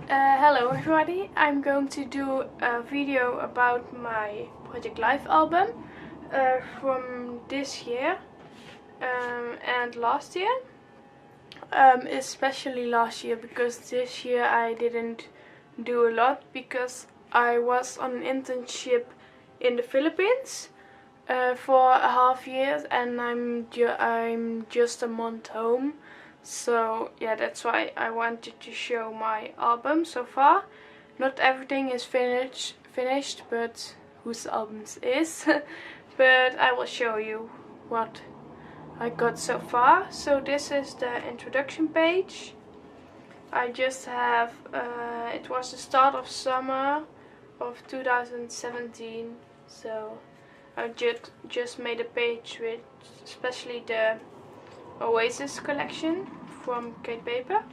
Hello everybody, I'm going to do a video about my Project Life album from this year and last year. Especially last year, because this year I didn't do a lot because I was on an internship in the Philippines for a half year, and I'm just a month home. So yeah, that's why I wanted to show my album so far. Not everything is finished, but whose albums is. But I will show you what I got so far. So this is the introduction page. I just have, it was the start of summer of 2017, so I just made a page with especially the Oasis collection from Kate Paper.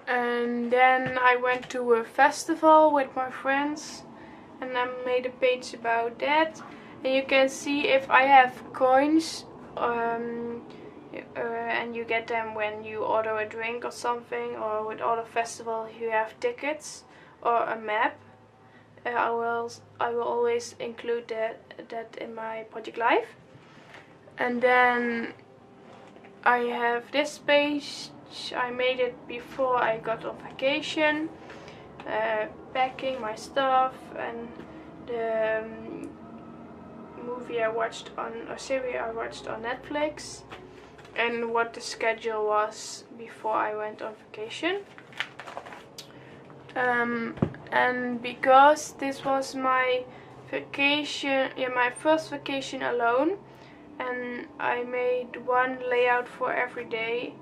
And then I went to a festival with my friends and I made a page about that. And you can see if I have coins, and you get them when you order a drink or something, or with other festivals you have tickets or a map. I will always include that in my Project Life. And then I have this page. I made it before I got on vacation, packing my stuff and the movie I watched on, or series I watched on Netflix, and what the schedule was before I went on vacation. And because this was my vacation, my first vacation alone, and I made one layout for every day,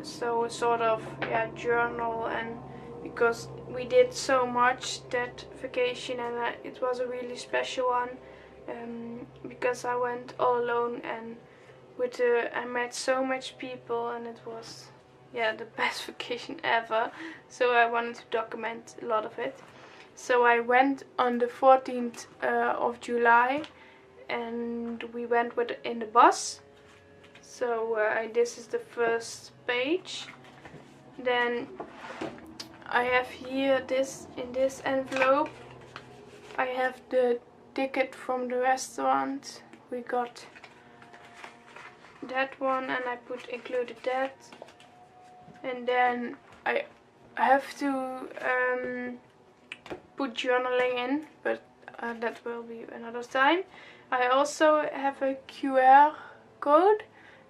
so a sort of journal, and because we did so much that vacation, and it was a really special one, because I went all alone, and I met so much people, and it was the best vacation ever. So I wanted to document a lot of it. So I went on the 14th of July, and we went in the bus. So this is the first page. Then I have here in this envelope, I have the ticket from the restaurant. We got that one, and I included that. And then I have to put journaling in, but that will be another time. I also have a QR code,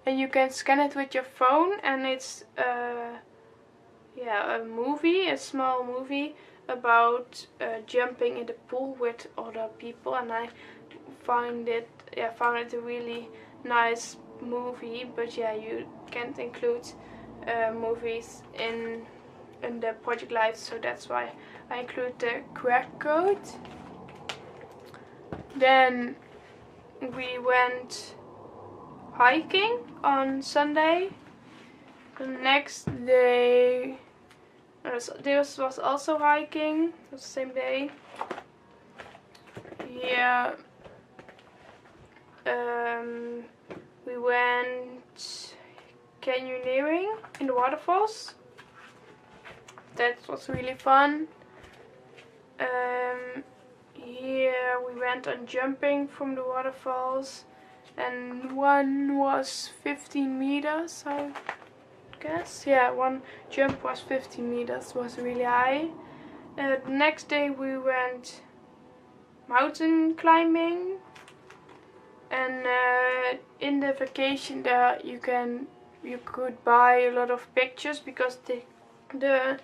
and you can scan it with your phone, and it's a small movie about jumping in the pool with other people, and I found it a really nice movie. But you can't include movies in the Project Life, so that's why I include the QR code. Then we went hiking on Sunday. The next day, this was also hiking. It was the same day. Yeah. We went canyoneering in the waterfalls. That was really fun. Here we went on jumping from the waterfalls, and one was 15 meters, I guess. Yeah, one jump was 15 meters, was really high. The next day we went mountain climbing, and in the vacation there you could buy a lot of pictures, because the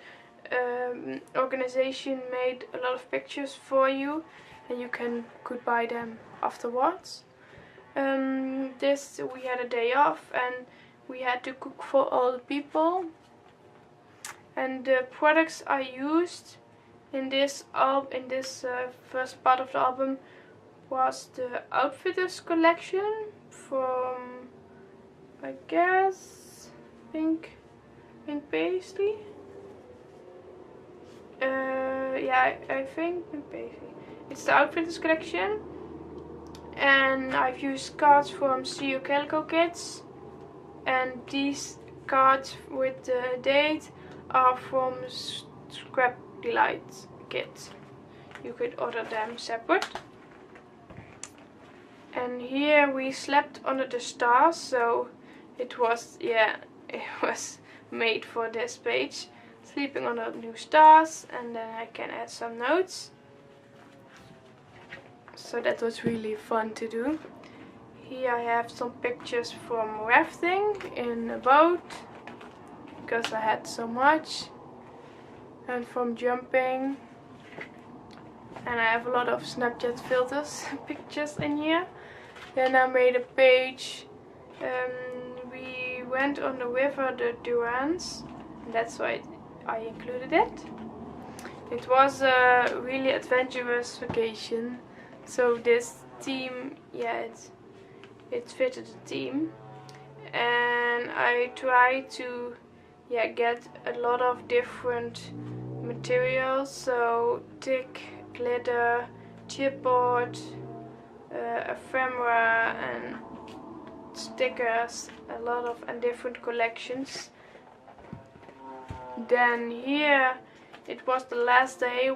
organization made a lot of pictures for you, and you could buy them afterwards. We had a day off, and we had to cook for all the people. And the products I used in this first part of the album was the Outfitters collection from, I guess, Pink Paisley. I think Pink Paisley. It's the Outfitters collection. And I've used cards from CU Calico Kids, and these cards with the date are from Scrap Delight Kit. You could order them separate. And here we slept under the stars, so it was, yeah, it was made for this page. Sleeping under new stars, and then I can add some notes. So that was really fun to do. Here I have some pictures from rafting in a boat, because I had so much. And from jumping. And I have a lot of Snapchat filters pictures in here. Then I made a page. We went on the river, the Durance. And that's why I included it. It was a really adventurous vacation. So this theme, yeah, it fitted the theme. And I tried to, yeah, get a lot of different materials. So thick glitter, chipboard, ephemera and stickers, a lot of and different collections. Then here it was the last day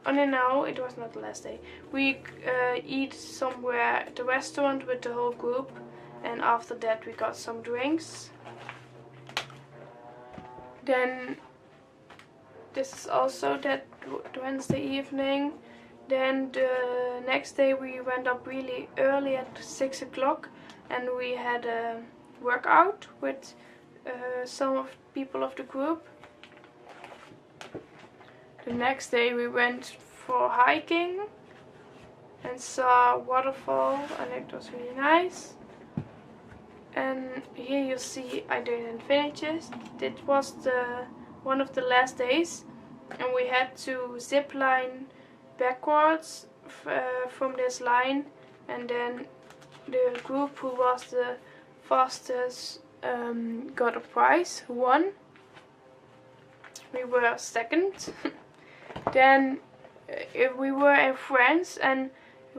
no, it was not the last day. We eat somewhere at the restaurant with the whole group, and after that we got some drinks. Then this is also that Wednesday evening. Then the next day we went up really early at 6 o'clock and we had a workout with some of people of the group. The next day we went for hiking and saw a waterfall, and it was really nice. And here you see I didn't finish it. It was one of the last days, and we had to zip line backwards from this line, and then the group who was the fastest got a prize, who won. We were second. Then we were in France, and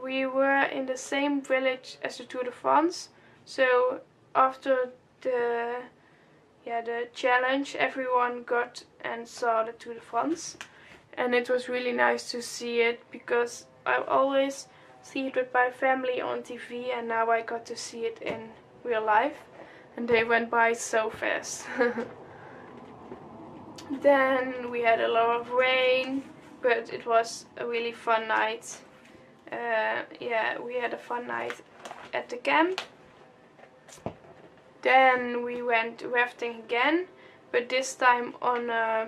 we were in the same village as the Tour de France. So after the challenge, everyone got and saw the Tour de France, and it was really nice to see it, because I always see it with my family on TV, and now I got to see it in real life, and they went by so fast. Then we had a lot of rain, but it was a really fun night. Yeah, we had a fun night at the camp. Then we went rafting again, but this time on a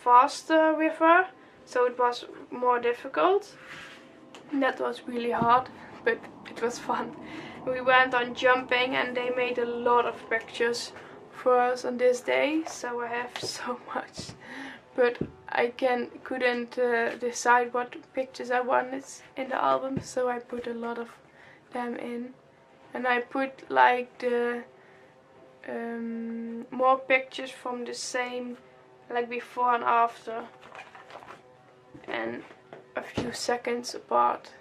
faster river, so it was more difficult. That was really hard, but it was fun. We went on jumping, and they made a lot of pictures for us on this day, so I have so much. But I couldn't decide what pictures I wanted in the album, so I put a lot of them in. And I put like the more pictures from the same, like before and after, and a few seconds apart.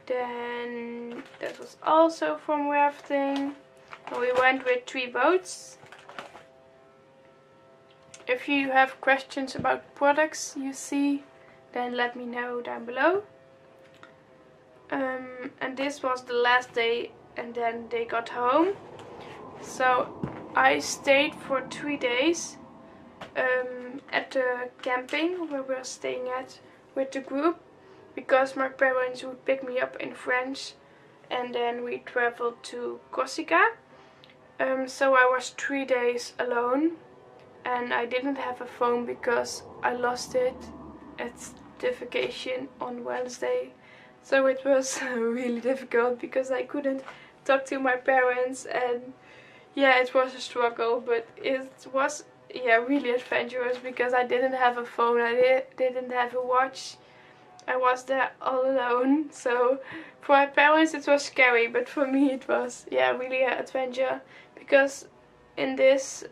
Then that was also from rafting. And we went with 3 boats. If you have questions about products you see, then let me know down below. And this was the last day, and then they got home. So I stayed for 3 days at the camping where we were staying at with the group, because my parents would pick me up in France, and then we traveled to Corsica. So I was 3 days alone, and I didn't have a phone because I lost it at the vacation on Wednesday. So it was really difficult because I couldn't talk to my parents, and yeah, it was a struggle, but it was really adventurous because I didn't have a phone, I didn't have a watch. I was there all alone, so for my parents it was scary, but for me it was really an adventure, because in this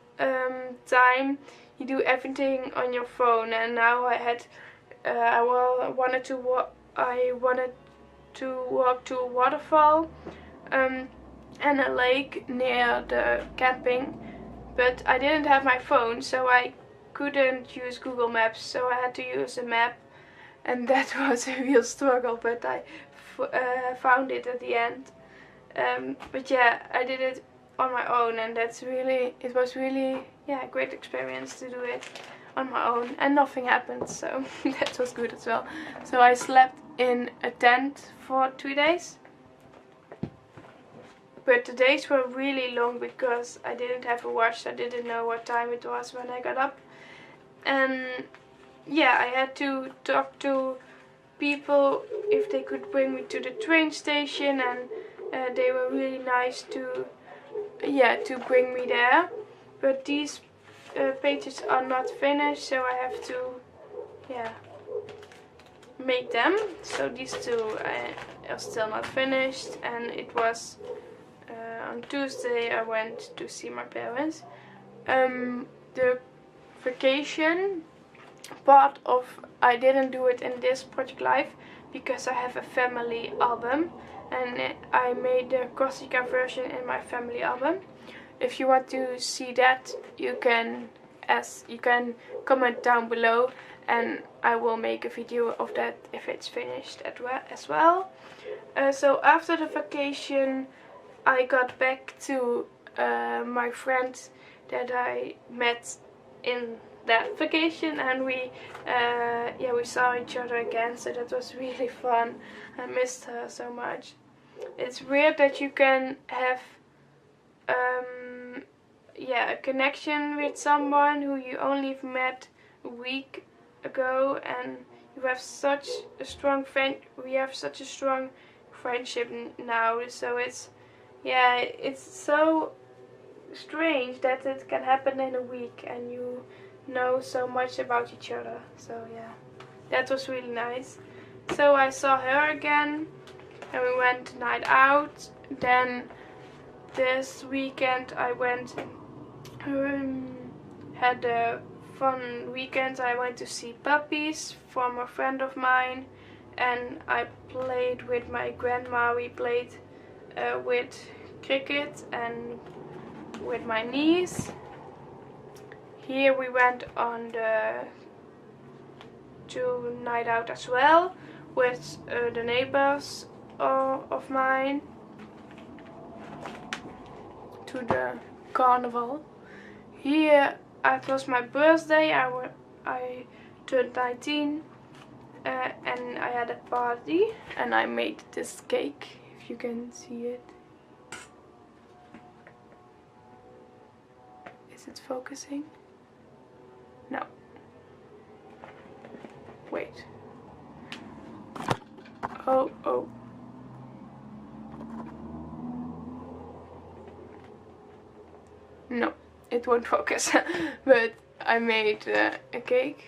time you do everything on your phone, and now I wanted to walk to a waterfall and a lake near the camping, but I didn't have my phone, so I couldn't use Google Maps, so I had to use a map, and that was a real struggle, but I found it at the end. But yeah, I did it on my own, and it was really a great experience to do it on my own, and nothing happened, so that was good as well. So I slept in a tent for 2 days, but the days were really long because I didn't have a watch. I didn't know what time it was when I got up, and yeah, I had to talk to people if they could bring me to the train station, and they were really nice to bring me there. But these pages are not finished, so I have to make them. So these two are still not finished, and it was on Tuesday I went to see my parents. The vacation part of I didn't do it in this Project Life because I have a family album, and I made the Corsica version in my family album. If you want to see that, you can comment down below, and I will make a video of that if it's finished as well. So after the vacation, I got back to my friends that I met in that vacation, and we saw each other again, so that was really fun. I missed her so much. It's weird that you can have a connection with someone who you only met a week ago, and you have such a strong friendship now. So it's so strange that it can happen in a week and you know so much about each other. So yeah, that was really nice. So I saw her again, and we went night out. Then this weekend I went had a fun weekend. I went to see puppies from a friend of mine, and I played with my grandma. We played with cricket and with my niece. Here we went on to night out as well with the neighbors of mine, to the carnival. Here it was my birthday. I turned 19, and I had a party, and I made this cake, if you can see it. Is it focusing? No. Wait. Oh. No, it won't focus. But I made a cake.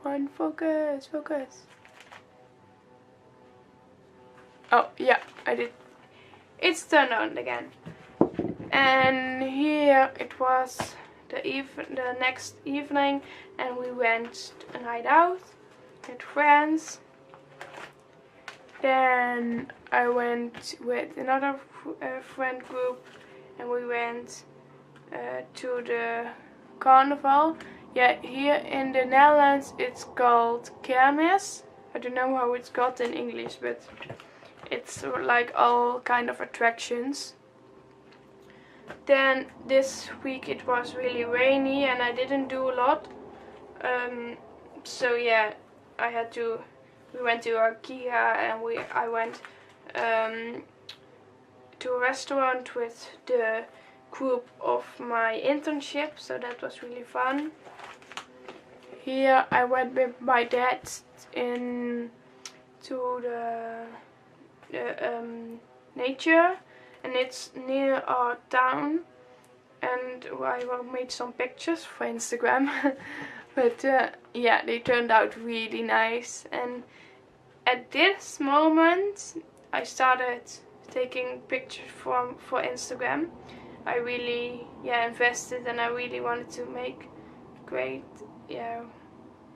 One, focus. Oh, yeah, I did. It's turned on again. And here it was the next evening, and we went a night out with friends. Then I went with another friend group, and we went to the carnival. Yeah, here in the Netherlands it's called kermis. I don't know how it's called in English, but it's like all kind of attractions. Then this week it was really rainy, and I didn't do a lot. So yeah, we went to IKEA, and I went to a restaurant with the group of my internship, so that was really fun. Here I went with my dad to the nature, and it's near our town, and I made some pictures for Instagram. But yeah, they turned out really nice, and at this moment I started taking pictures for Instagram. I really invested, and I really wanted to make great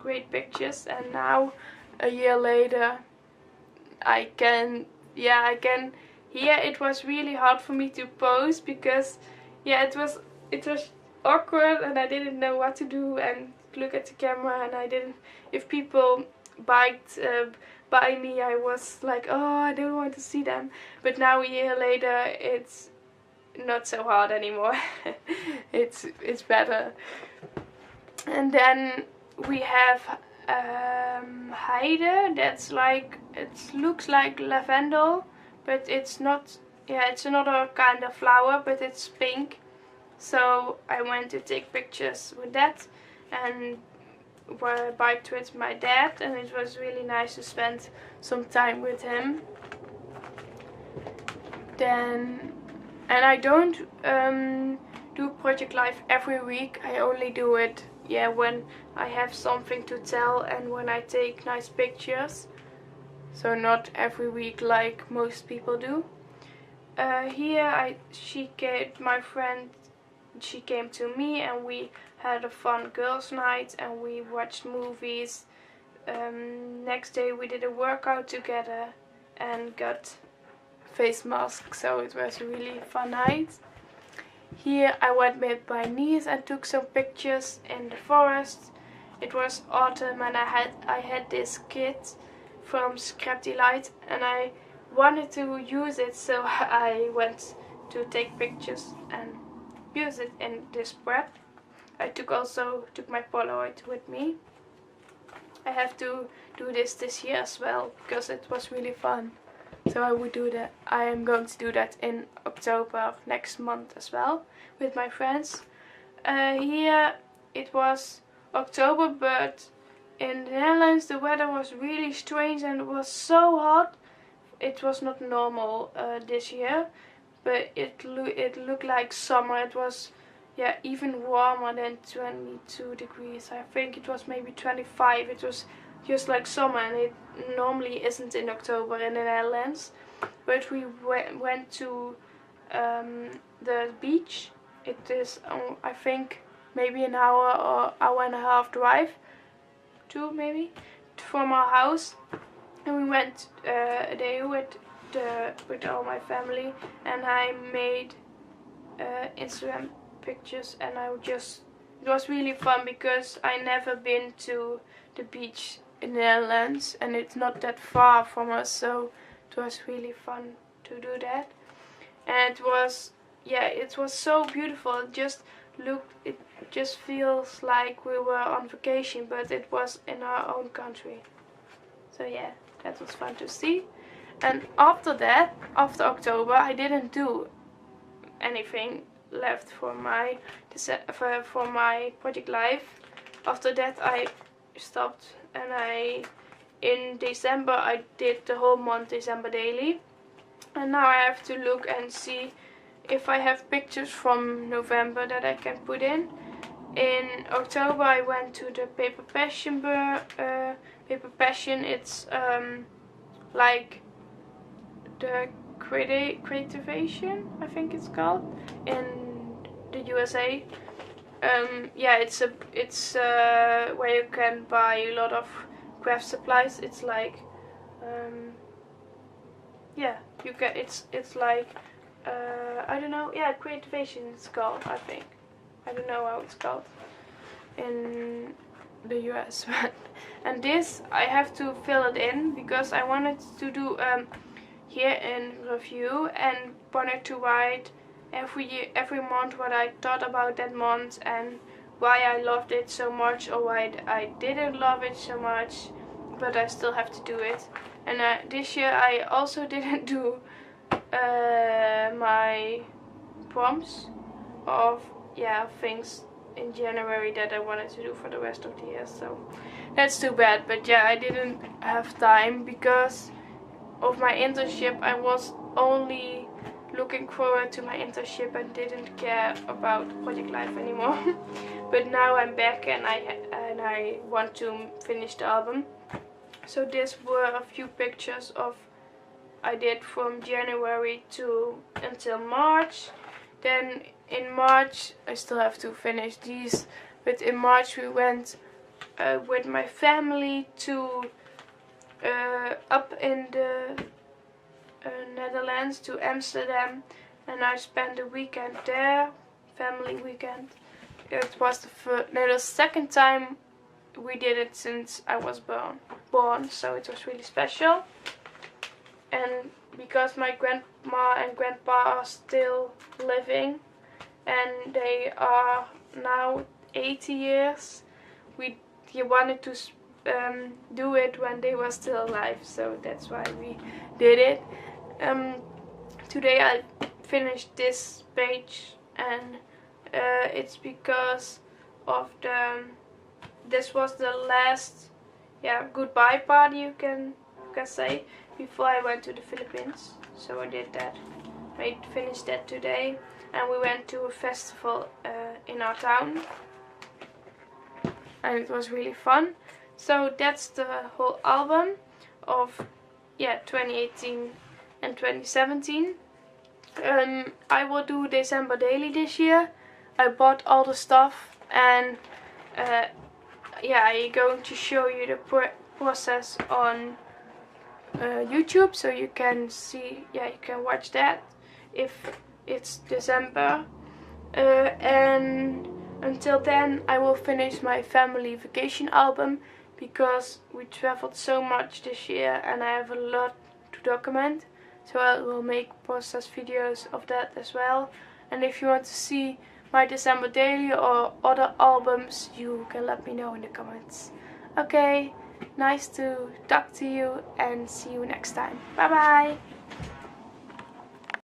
great pictures, and now a year later I can here it was really hard for me to pose because it was awkward and I didn't know what to do and look at the camera, and I didn't, if people biked by me, I was like, oh, I don't want to see them. But now a year later it's not so hard anymore. it's better. And then we have Heide. That's like, it looks like lavender, but it's not. Yeah, it's another kind of flower, but it's pink. So I went to take pictures with that, and biked with my dad, and it was really nice to spend some time with him. Then, and I don't do Project Life every week. I only do it when I have something to tell and when I take nice pictures. So not every week like most people do. My friend, she came to me and we had a fun girls' night and we watched movies. Next day we did a workout together and got face masks, so it was a really fun night. Here I went with my niece and took some pictures in the forest. It was autumn and I had this kit from Scrap Delight and I wanted to use it, so I went to take pictures and use it in this prep. I took my Polaroid with me. I have to do this year as well because it was really fun. So I would do that. I am going to do that in October next month as well with my friends. Here it was October, but in the Netherlands the weather was really strange and it was so hot. It was not normal this year, but it looked like summer. It was even warmer than 22 degrees. I think it was maybe 25. It was just like summer, and it normally isn't in October in the Netherlands. But we went to the beach. It is I think maybe an hour or hour and a half drive, maybe, from our house. And we went a day with all my family, and I made Instagram pictures, and it was really fun because I never been to the beach in the Netherlands and it's not that far from us, so it was really fun to do that. And it was so beautiful. It just feels like we were on vacation, but it was in our own country. So yeah, that was fun to see. And after that, after October, I didn't do anything left for my Project Life. After that I stopped, and in December I did the whole month December daily. And now I have to look and see if I have pictures from November that I can put in. In October I went to the Paper Passion Paper Passion. It's like the Creativation, I think it's called, in the USA. It's where you can buy a lot of craft supplies. It's like you get it's like I don't know. Yeah, Creativation it's called, I think. I don't know how it's called in the US. And this I have to fill it in because I wanted to do here in review and wanted to write every month what I thought about that month and why I loved it so much or why I didn't love it so much, but I still have to do it. And this year I also didn't do my prompts of things in January that I wanted to do for the rest of the year, so that's too bad. But yeah, I didn't have time because of my internship. I was only looking forward to my internship and didn't care about Project Life anymore. But now I'm back and I want to finish the album. So these were a few pictures I did from January until March. Then in March I still have to finish these, but in March we went with my family to up in the Netherlands, to Amsterdam, and I spent a weekend there, family weekend. It was the second time we did it since I was born, so it was really special. And because my grandma and grandpa are still living and they are now 80 years, we wanted to do it when they were still alive, so that's why we did it. Today I finished this page, and it's because of this was the last goodbye party, you can say, before I went to the Philippines. So I did that. I finished that today, and we went to a festival in our town, and it was really fun. So that's the whole album of 2018 and 2017. I will do December daily this year. I bought all the stuff, and I'm going to show you the process on YouTube, so you can see, you can watch that if it's December. And until then I will finish my family vacation album, because we traveled so much this year and I have a lot to document, so I will make process videos of that as well. And if you want to see my December daily or other albums, you can let me know in the comments. Okay, nice to talk to you, and see you next time. Bye bye!